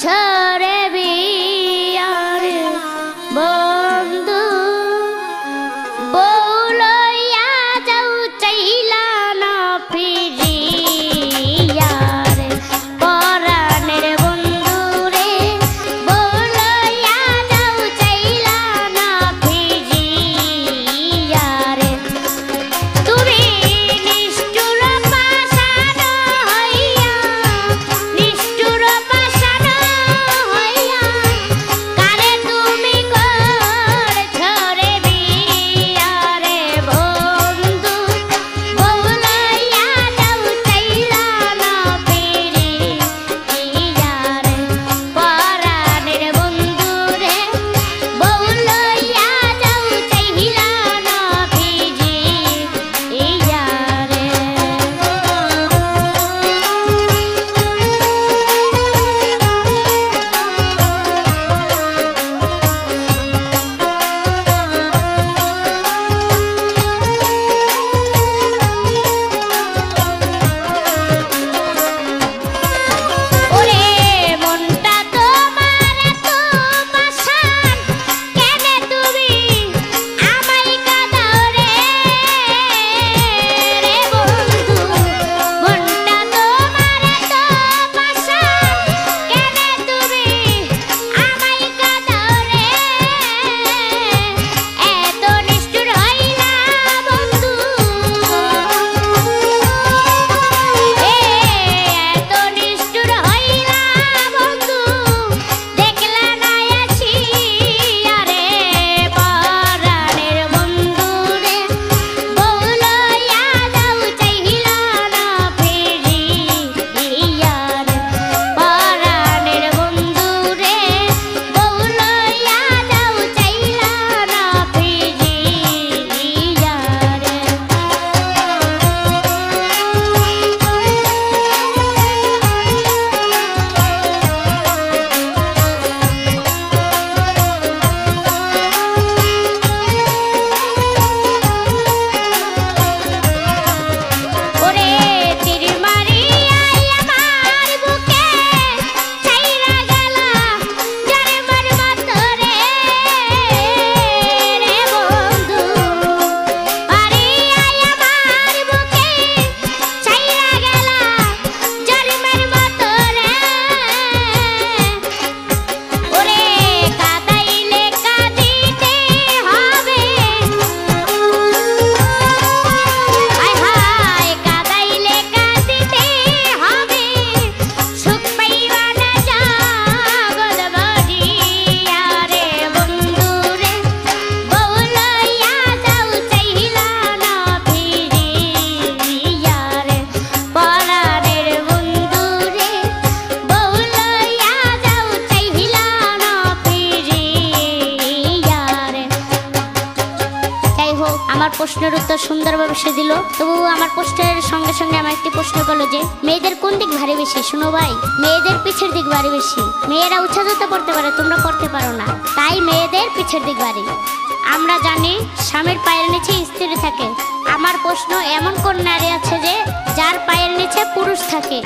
ঝরে বিয়ার বন্ধু বউলইয়া যাও চাইলা না ফিরিয়ার পরাণের বন্ধু রে বউলইয়া যাও চাইলা না ফিরিয়ার তুমি নিষ্ঠুর পাষাণ হইয়া নিষ্ঠুর পাষাণ হইয়া কারে তুমি করছ রে বিয়া রে বন্ধু বউলইয়া যাও চাইলা না ফিরিয়া রে পরাণের বন্ধু রে বউলইয়া যাও চাইলা না ফিরিয়া রে। ওরে মনটা তোমার এত পাষাণ কেনে তুমি আমায় কাঁদাও রে রে বন্ধু মনটা তোমার এত পাষাণ কেনে তুমি আমায় কাঁদাও রে এত নিষ্ঠুর হইলা বন্ধু এত নিষ্ঠুর হইলা বন্ধু দেখলা না আসিয়া রে পরাণের বন্ধু রে বউলইয়া যাও চাইলা না ফিরিয়া রে পরাণের বন্ধু রে বউলইয়া যাও চাইলা না ফিরিয়া রে। ওরে তীর মারিয়াই আমার বুকে ছাইরা গেলা যারে মার মতো রে রে বন্ধু মারিয়াই আমার বুকে ছাইরা গেলা যারে মার মতো রে ওরে কাঁদাইলে কাঁদিতে হবে হায় হায় কাঁদাইলে কাঁদিতে হবে সুখ পাইবা না জগৎ ভরিয়া রে বন্ধু রে বউলইয়া যাও চাইলা না ফিরিয়া রে পরাণের বন্ধু রে বউলইয়া যাও চাইলা না ফিরিয়া রে। যাই হোক আমার প্রশ্নের উত্তর সুন্দরভাবে সে দিল। তবু আমার প্রশ্নের সঙ্গে সঙ্গে আমার একটি প্রশ্ন করলো যে মেয়েদের কোন দিক ভারী বেশি? শুনো ভাই, মেয়েদের পিছের দিক ভারী বেশি। মেয়েরা উঁচা জুতা পড়তে পারে, তোমরা পড়তে পারো না, তাই মেয়েদের পিছের দিক ভারী। আমরা জানি স্বামীর পায়ের নিচে স্ত্রী থাকে। আমার প্রশ্ন, এমন কোন নারী আছে যে যার পায়ের নিচে পুরুষ থাকে?